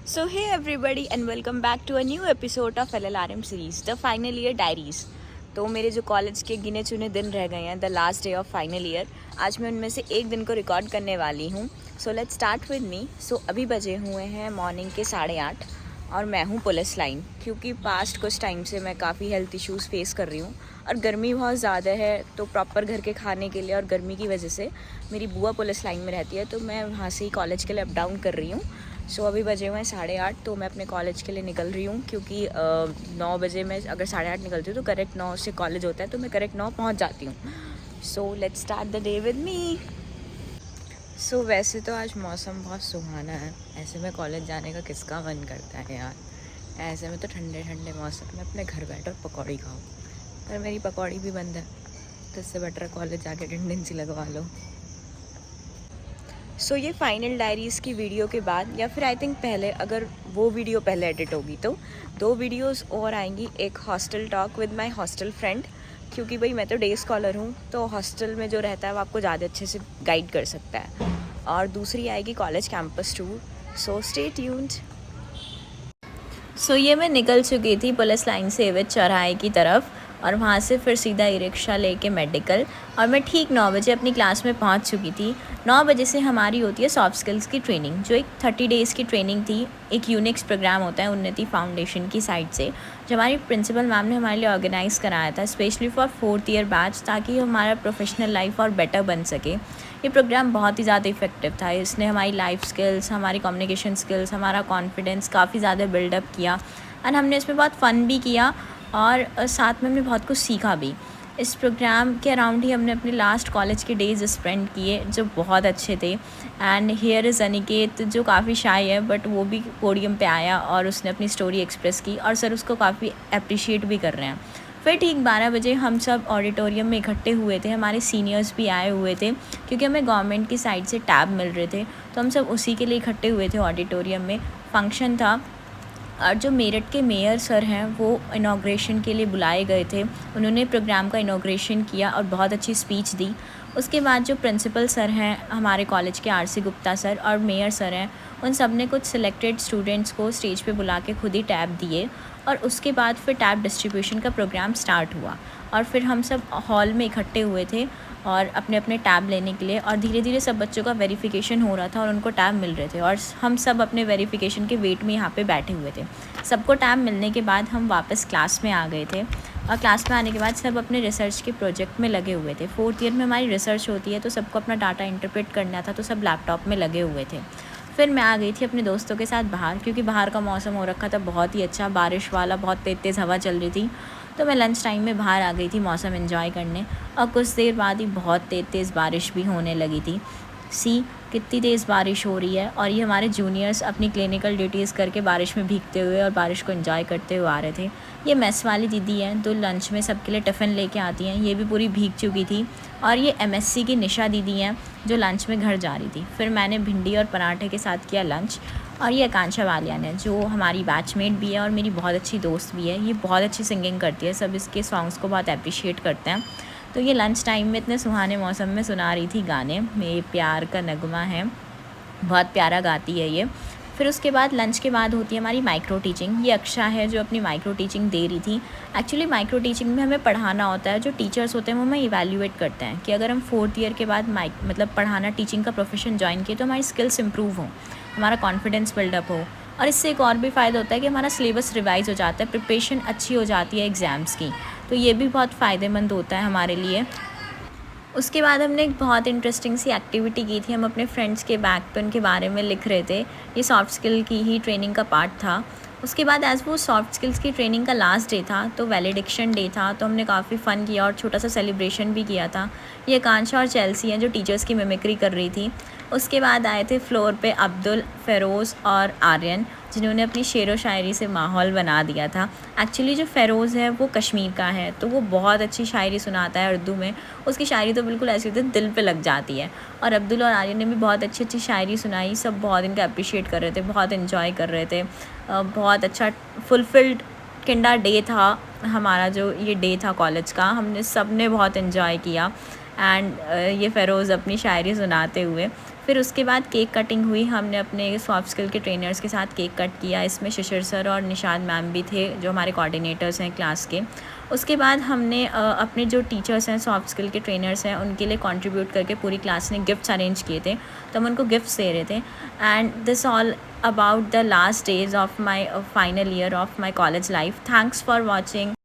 So hey everybody and welcome back to a new episode of LLRM series, the final year diaries. तो मेरे जो college के गिने चुने दिन रह गए हैं, the last day of final year, आज मैं उनमें से एक दिन को रिकॉर्ड करने वाली हूँ. So let's start with me. So अभी बजे हुए हैं मॉर्निंग के 8:30 और मैं हूँ पुलिस लाइन, क्योंकि पास्ट कुछ टाइम से मैं काफ़ी हेल्थ इश्यूज़ फेस कर रही हूँ और गर्मी बहुत ज़्यादा है. तो प्रॉपर घर के खाने के लिए और गर्मी की वजह से मेरी बुआ पुलिस लाइन में रहती है, तो मैं वहाँ से ही कॉलेज के लिए अप डाउन कर रही हूँ. सो अभी बजे हुए हैं 8:30, तो मैं अपने कॉलेज के लिए निकल रही हूँ, क्योंकि 9 बजे मैं अगर 8:30 निकलती हूँ तो करेक्ट 9 से कॉलेज होता है, तो मैं करेक्ट 9 पहुँच जाती हूँ. So let's start the day with me. So वैसे तो आज मौसम बहुत सुहाना है. ऐसे में कॉलेज जाने का किसका मन करता है यार. ऐसे में तो ठंडे ठंडे मौसम में अपने घर बैठो और पकौड़ी खाओ, पर मेरी पकौड़ी भी बंद है, तो इससे बेटर कॉलेज जाके अटेंडेंस ही लगवा लो. सो ये फाइनल डायरीज़ की वीडियो के बाद, या फिर आई थिंक पहले, अगर वो वीडियो पहले एडिट होगी तो 2 वीडियोस और आएंगी. एक hostel talk with my hostel friend, क्योंकि भाई मैं तो डे स्कॉलर हूँ, तो हॉस्टल में जो रहता है वो आपको ज़्यादा अच्छे से गाइड कर सकता है. और दूसरी आएगी college campus tour. So stay tuned. So ये मैं निकल चुकी थी पुलिस लाइन से विद चौराहे की तरफ, और वहाँ से फिर सीधा ई रिक्शा लेके मेडिकल, और मैं ठीक 9 बजे अपनी क्लास में पहुँच चुकी थी. 9 बजे से हमारी होती है सॉफ्ट स्किल्स की ट्रेनिंग, जो एक 30 डेज़ की ट्रेनिंग थी. एक यूनिक्स प्रोग्राम होता है उन्नति फाउंडेशन की साइड से, जो हमारी प्रिंसिपल मैम ने हमारे लिए ऑर्गेनाइज़ कराया था specially for 4th year batch, ताकि हमारा प्रोफेशनल लाइफ और बेटर बन सके. ये प्रोग्राम बहुत ही ज़्यादा इफेक्टिव था. इसने हमारी लाइफ स्किल्स, हमारी कम्युनिकेशन स्किल्स, हमारा कॉन्फिडेंस काफ़ी ज़्यादा बिल्डअप किया. एंड हमने इसमें बहुत फ़न भी किया, और साथ में हमने बहुत कुछ सीखा भी. इस प्रोग्राम के अराउंड ही हमने अपने लास्ट कॉलेज के डेज़ स्पेंड किए, जो बहुत अच्छे थे. एंड हियर इज़ अनिकेत, जो काफ़ी शाय है, बट वो भी पोडियम पे आया और उसने अपनी स्टोरी एक्सप्रेस की, और सर उसको काफ़ी अप्रिशिएट भी कर रहे हैं. फिर ठीक 12 बजे हम सब ऑडिटोरियम में इकट्ठे हुए थे. हमारे सीनियर्स भी आए हुए थे, क्योंकि हमें गवर्नमेंट की साइड से टैब मिल रहे थे, तो हम सब उसी के लिए इकट्ठे हुए थे. ऑडिटोरियम में फंक्शन था, और जो मेरठ के मेयर सर हैं वो इनॉग्रेशन के लिए बुलाए गए थे. उन्होंने प्रोग्राम का इनॉग्रेशन किया और बहुत अच्छी स्पीच दी. उसके बाद जो प्रिंसिपल सर हैं हमारे कॉलेज के, आर सी गुप्ता सर, और मेयर सर हैं, उन सब ने कुछ सिलेक्टेड स्टूडेंट्स को स्टेज पे बुला के खुद ही टैब दिए. और उसके बाद फिर टैब डिस्ट्रीब्यूशन का प्रोग्राम स्टार्ट हुआ, और फिर हम सब हॉल में इकट्ठे हुए थे और अपने अपने टैब लेने के लिए. और धीरे धीरे सब बच्चों का वेरिफिकेशन हो रहा था और उनको टैब मिल रहे थे, और हम सब अपने वेरिफिकेशन के वेट में यहाँ पे बैठे हुए थे. सबको टैब मिलने के बाद हम वापस क्लास में आ गए थे, और क्लास में आने के बाद सब अपने रिसर्च के प्रोजेक्ट में लगे हुए थे. 4th ईयर में हमारी रिसर्च होती है, तो सबको अपना डाटा इंटरप्रेट करना था, तो सब लैपटॉप में लगे हुए थे. फिर मैं आ गई थी अपने दोस्तों के साथ बाहर, क्योंकि बाहर का मौसम हो रखा था बहुत ही अच्छा, बारिश वाला, बहुत तेज़ तेज़ हवा चल रही थी. तो मैं लंच टाइम में बाहर आ गई थी मौसम एंजॉय करने, और कुछ देर बाद ही बहुत तेज़ बारिश भी होने लगी थी. सी कितनी तेज़ बारिश हो रही है, और ये हमारे जूनियर्स अपनी क्लिनिकल ड्यूटीज़ करके बारिश में भीगते हुए और बारिश को एंजॉय करते हुए आ रहे थे. ये मेस वाली दीदी हैं, तो लंच में सबके लिए टिफ़िन लेके आती हैं. ये भी पूरी भीग चुकी थी. और ये एमएससी की निशा दीदी हैं, जो लंच में घर जा रही थी. फिर मैंने भिंडी और पराठे के साथ किया लंच. और ये आकांक्षा वालियान है, जो हमारी बैचमेट भी है और मेरी बहुत अच्छी दोस्त भी है. ये बहुत अच्छी सिंगिंग करती है, सब इसके सॉन्ग्स को बहुत अप्रिशिएट करते हैं. तो ये लंच टाइम में इतने सुहाने मौसम में सुना रही थी गाने. मेरे प्यार का नगमा है, बहुत प्यारा गाती है ये. फिर उसके बाद लंच के बाद होती है हमारी माइक्रो टीचिंग. ये अक्षा है जो अपनी माइक्रो टीचिंग दे रही थी. एक्चुअली माइक्रो टीचिंग में हमें पढ़ाना होता है. जो टीचर्स होते हैं वो हमें इवैल्यूएट करते हैं कि अगर हम 4th ईयर के बाद मतलब पढ़ाना, टीचिंग का प्रोफेशन ज्वाइन किए, तो हमारी स्किल्स इंप्रूव हो, हमारा कॉन्फिडेंस बिल्डअप हो. और इससे एक और भी फ़ायदा होता है कि हमारा सिलेबस रिवाइज़ हो जाता है, प्रिपरेशन अच्छी हो जाती है एग्ज़ाम्स की. तो ये भी बहुत फ़ायदेमंद होता है हमारे लिए. उसके बाद हमने एक बहुत इंटरेस्टिंग सी एक्टिविटी की थी. हम अपने फ्रेंड्स के बैक पे उनके बारे में लिख रहे थे. ये सॉफ्ट स्किल की ही ट्रेनिंग का पार्ट था. उसके बाद एज़ वो सॉफ्ट स्किल्स की ट्रेनिंग का लास्ट डे था, तो वैलिडिक्शन डे था, तो हमने काफ़ी फ़न किया और छोटा सा सेलिब्रेशन भी किया था. ये आकांक्षा और चेल्सी हैं, जो टीचर्स की मिमिक्री कर रही थी. उसके बाद आए थे फ्लोर पे अब्दुल, फ़ेरोज़ और आर्यन, जिन्होंने अपनी शेर व शायरी से माहौल बना दिया था. एक्चुअली जो फ़ेरोज़ है वो कश्मीर का है, तो वो बहुत अच्छी शायरी सुनाता है उर्दू में. उसकी शायरी तो बिल्कुल ऐसी होती है, दिल पे लग जाती है. और अब्दुल और आर्यन ने भी बहुत अच्छी अच्छी शायरी सुनाई. सब बहुत इनका अप्रिशिएट कर रहे थे, बहुत इन्जॉय कर रहे थे. बहुत अच्छा फुलफिल्ड किंडा डे था हमारा. जो ये डे था कॉलेज का, हमने सब ने बहुत इन्जॉय किया. एंड ये फ़ेरोज़ अपनी शायरी सुनाते हुए. फिर उसके बाद केक कटिंग हुई, हमने अपने सॉफ्ट स्किल के ट्रेनर्स के साथ केक कट किया। इसमें शिशिर सर और निशाद मैम भी थे जो हमारे कोऑर्डिनेटर्स हैं क्लास के। उसके बाद हमने अपने जो टीचर्स हैं, सॉफ्ट स्किल के ट्रेनर्स हैं, उनके लिए कंट्रीब्यूट करके पूरी क्लास ने गिफ्ट्स अरेंज किए थे, तो हम उनको गिफ्ट्स दे रहे थे। And this all about the last days of my final year of my college life. Thanks for watching.